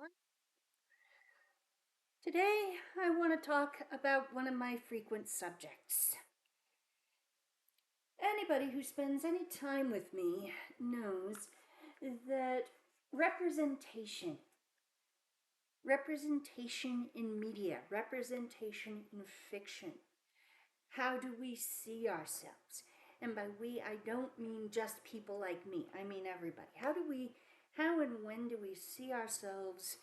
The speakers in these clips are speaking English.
everyone. Today I want to talk about one of my frequent subjects. Anybody who spends any time with me knows that representation, representation in media, representation in fiction, how do we see ourselves? And by we, I don't mean just people like me, I mean everybody. How and when do we see ourselves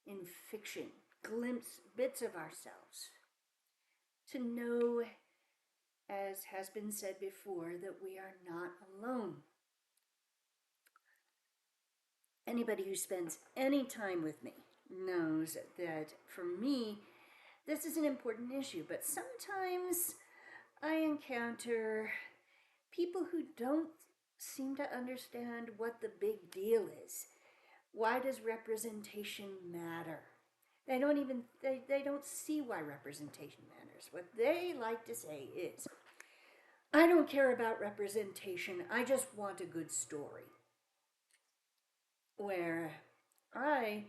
in fiction, glimpse bits of ourselves, to know, as has been said before, that we are not alone. Anybody who spends any time with me knows that for me, this is an important issue, but sometimes I encounter people who don't seem to understand what the big deal is. Why does representation matter? They don't see why representation matters. What they like to say is, I don't care about representation, I just want a good story. Where I,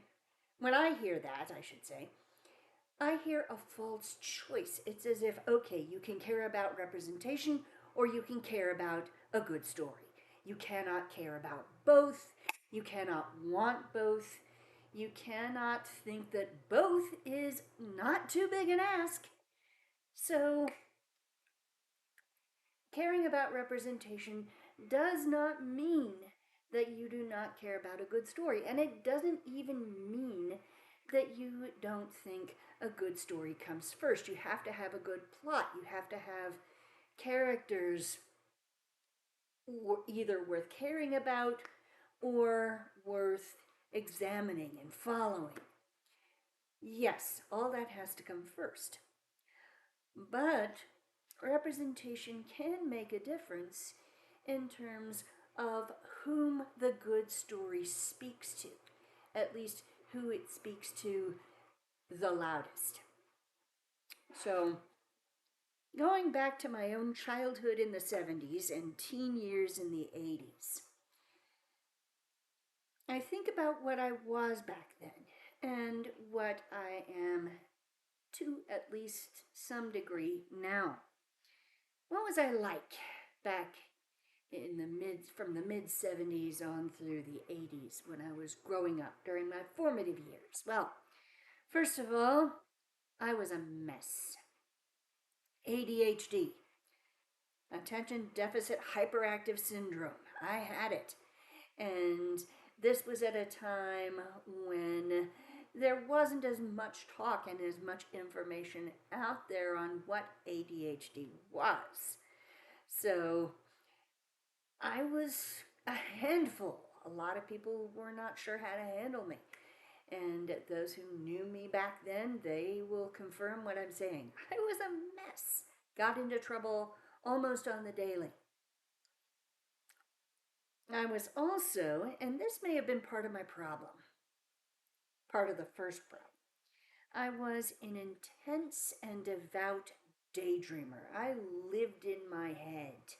when I hear that, I should say, I hear a false choice. It's as if, okay, you can care about representation or you can care about a good story. You cannot care about both. You cannot want both. You cannot think that both is not too big an ask. So, caring about representation does not mean that you do not care about a good story. And it doesn't even mean that you don't think a good story comes first. You have to have a good plot. You have to have characters either worth caring about or worth examining and following. Yes, all that has to come first. But representation can make a difference in terms of whom the good story speaks to, at least who it speaks to the loudest. So, going back to my own childhood in the 70s and teen years in the 80s, I think about what I was back then and what I am to at least some degree now. What was I like back in from the mid 70s on through the 80s when I was growing up during my formative years? Well, first of all, I was a mess. ADHD, attention deficit hyperactive syndrome. I had it. And this was at a time when there wasn't as much talk and as much information out there on what ADHD was. So I was a handful. A lot of people were not sure how to handle me. And those who knew me back then, they will confirm what I'm saying. I was a mess. Got into trouble almost on the daily. I was also, and this may have been part of my problem, part of the first problem, I was an intense and devout daydreamer. I lived in my head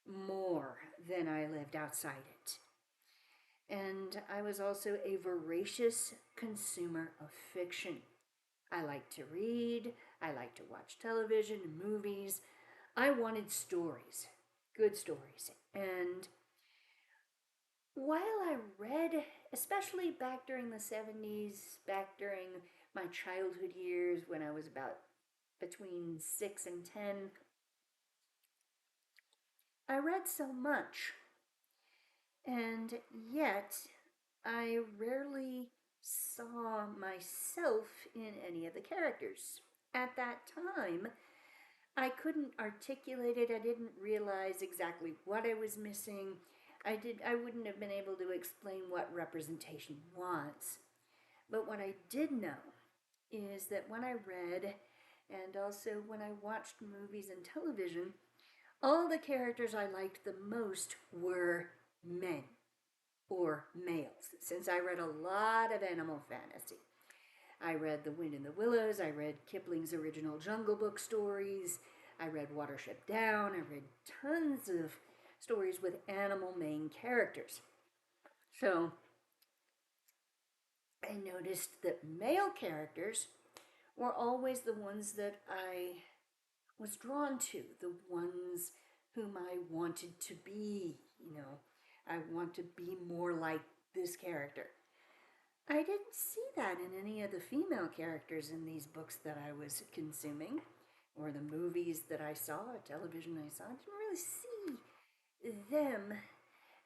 more than I lived outside it. And I was also a voracious consumer of fiction. I liked to read, I liked to watch television and movies. I wanted stories, good stories. And while I read, especially back during the 70s, back during my childhood years when I was about between 6 and 10, I read so much. And yet, I rarely saw myself in any of the characters. At that time, I couldn't articulate it. I didn't realize exactly what I was missing. I wouldn't have been able to explain what representation was. But what I did know is that when I read and also when I watched movies and television, all the characters I liked the most were men or males, since I read a lot of animal fantasy. I read The Wind in the Willows, I read Kipling's original Jungle Book stories, I read Watership Down, I read tons of stories with animal main characters. So, I noticed that male characters were always the ones that I was drawn to, the ones whom I wanted to be. I want to be more like this character. I didn't see that in any of the female characters in these books that I was consuming, or the movies that I saw, television I saw. I didn't really see them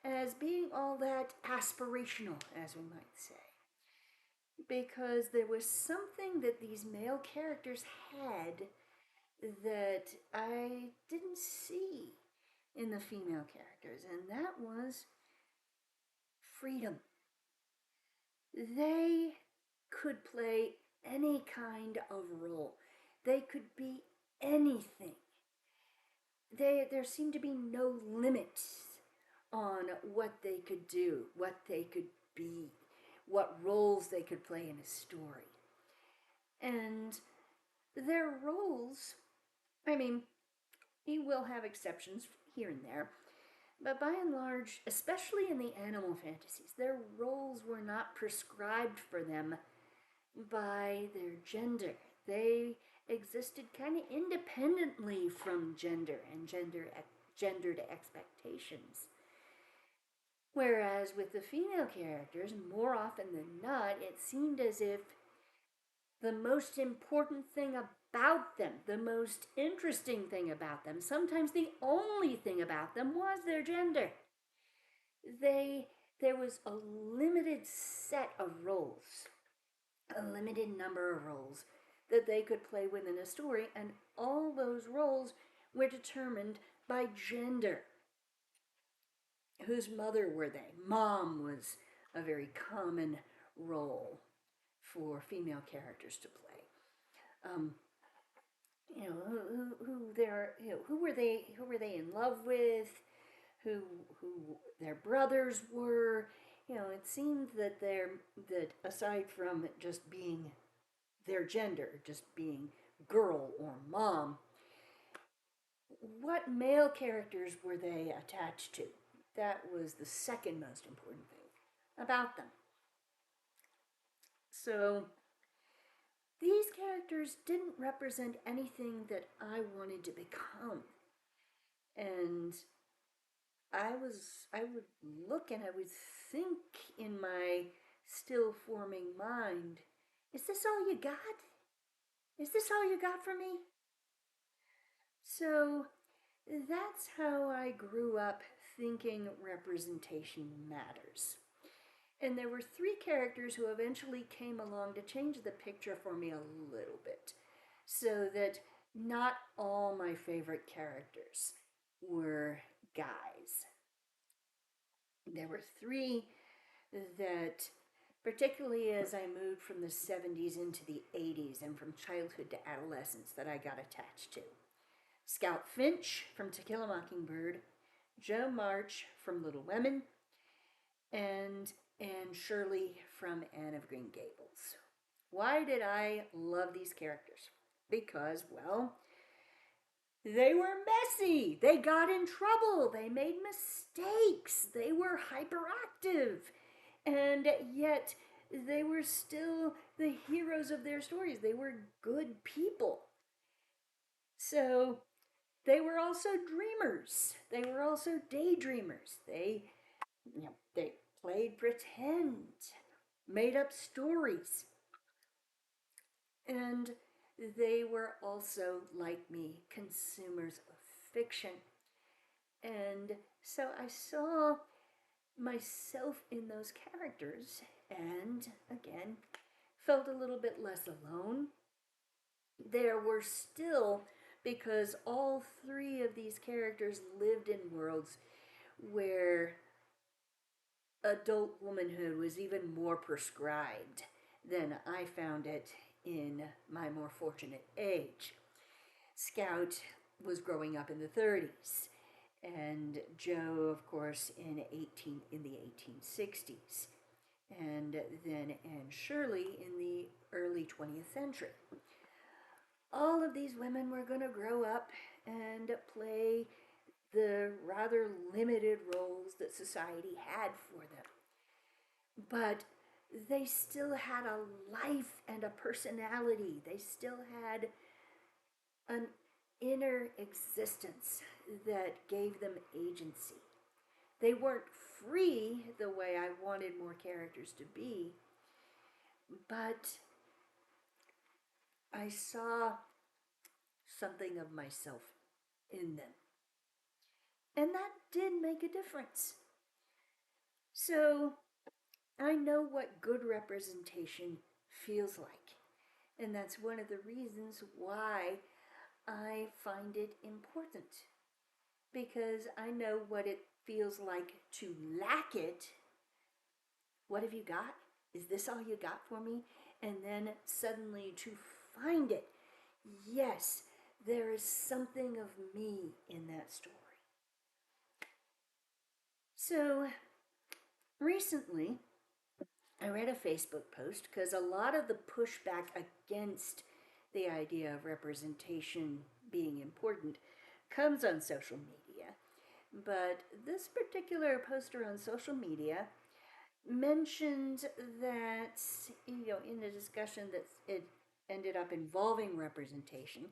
as being all that aspirational, as we might say. Because there was something that these male characters had that I didn't see in the female characters, and that was freedom. They could play any kind of role, they could be anything. There seemed to be no limits on what they could do, what they could be, what roles they could play in a story. And their roles, I mean, he will have exceptions here and there, but by and large, especially in the animal fantasies, their roles were not prescribed for them by their gender. They existed kind of independently from gender and gendered expectations. Whereas with the female characters, more often than not, it seemed as if the most important thing about them, the most interesting thing about them, sometimes the only thing about them, was their gender. There was a limited set of roles, a limited number of roles that they could play within a story, and all those roles were determined by gender. Whose mother were they? Mom was a very common role for female characters to play. Um, who were they in love with, who their brothers were. It seemed that that aside from just being their gender, just being girl or mom, what male characters were they attached to? That was the second most important thing about them. So these characters didn't represent anything that I wanted to become. And I would look and I would think in my still forming mind, is this all you got? Is this all you got for me? So that's how I grew up thinking representation matters. And there were three characters who eventually came along to change the picture for me a little bit, so that not all my favorite characters were guys. There were three that, particularly as I moved from the 70s into the 80s and from childhood to adolescence, that I got attached to. Scout Finch from To Kill a Mockingbird, Jo March from Little Women, and Anne Shirley from Anne of Green Gables. Why did I love these characters? Because, well, they were messy. They got in trouble. They made mistakes. They were hyperactive. And yet, they were still the heroes of their stories. They were good people. So, they were also dreamers. They were also daydreamers. They played pretend, made up stories. And they were also, like me, consumers of fiction. And so I saw myself in those characters and, again, felt a little bit less alone. There were still, because all three of these characters lived in worlds where adult womanhood was even more prescribed than I found it in my more fortunate age. Scout was growing up in the 30s, and Jo, of course, in the 1860s, and then Anne Shirley in the early 20th century. All of these women were going to grow up and play the rather limited roles that society had for them. But they still had a life and a personality. They still had an inner existence that gave them agency. They weren't free the way I wanted more characters to be, but I saw something of myself in them. And that did make a difference. So I know what good representation feels like. And that's one of the reasons why I find it important. Because I know what it feels like to lack it. What have you got? Is this all you got for me? And then suddenly to find it. Yes, there is something of me in that story. So recently, I read a Facebook post because a lot of the pushback against the idea of representation being important comes on social media. But this particular poster on social media mentioned that, in a discussion that it ended up involving representation,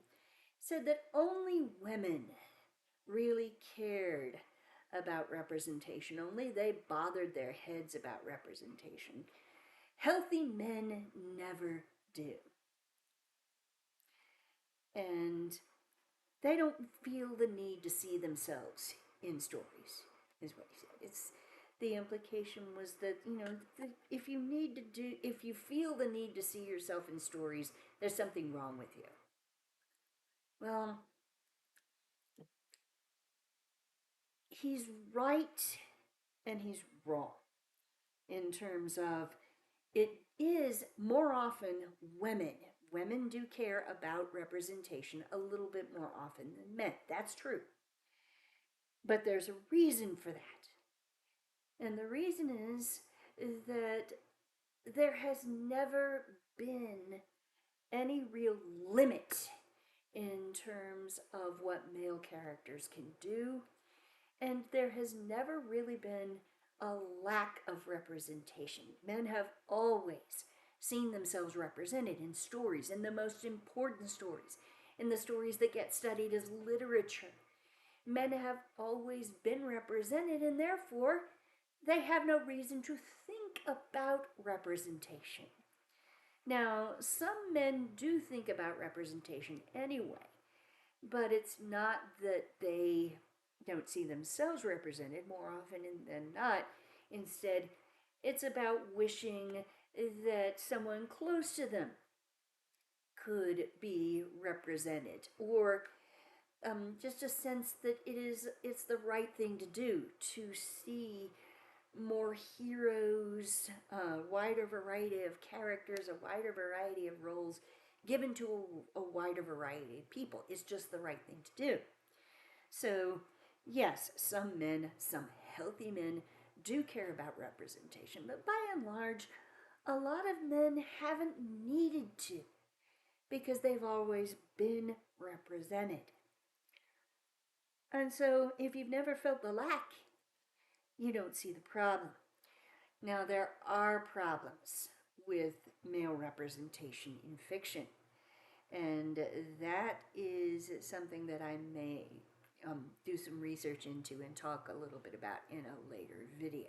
said that only women really cared about representation, only they bothered their heads about representation. Healthy men never do. And they don't feel the need to see themselves in stories, is what he said. It's the implication was that, if you feel the need to see yourself in stories, there's something wrong with you. Well, he's right and he's wrong in terms of it is more often women. Women do care about representation a little bit more often than men. That's true. But there's a reason for that. And the reason is that there has never been any real limit in terms of what male characters can do. And there has never really been a lack of representation. Men have always seen themselves represented in stories, in the most important stories, in the stories that get studied as literature. Men have always been represented, and therefore they have no reason to think about representation. Now, some men do think about representation anyway, but it's not that they don't see themselves represented more often than not. Instead, it's about wishing that someone close to them could be represented, or just a sense that it's the right thing to do to see more heroes, a wider variety of characters, a wider variety of roles given to a wider variety of people. It's just the right thing to do. So, yes, some men, some healthy men, do care about representation, but by and large, a lot of men haven't needed to because they've always been represented. And so, if you've never felt the lack, you don't see the problem. Now, there are problems with male representation in fiction, and that is something that I may do some research into and talk a little bit about in a later video.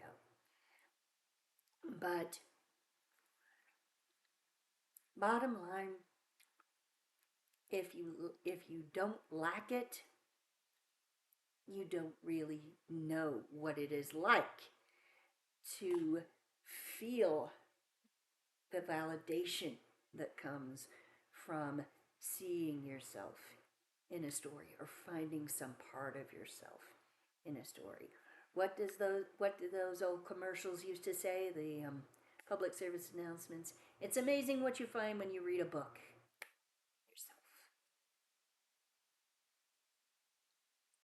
But bottom line, if you don't lack it, you don't really know what it is like to feel the validation that comes from seeing yourself in a story or finding some part of yourself in a story. What do those old commercials used to say? The public service announcements. It's amazing what you find when you read a book.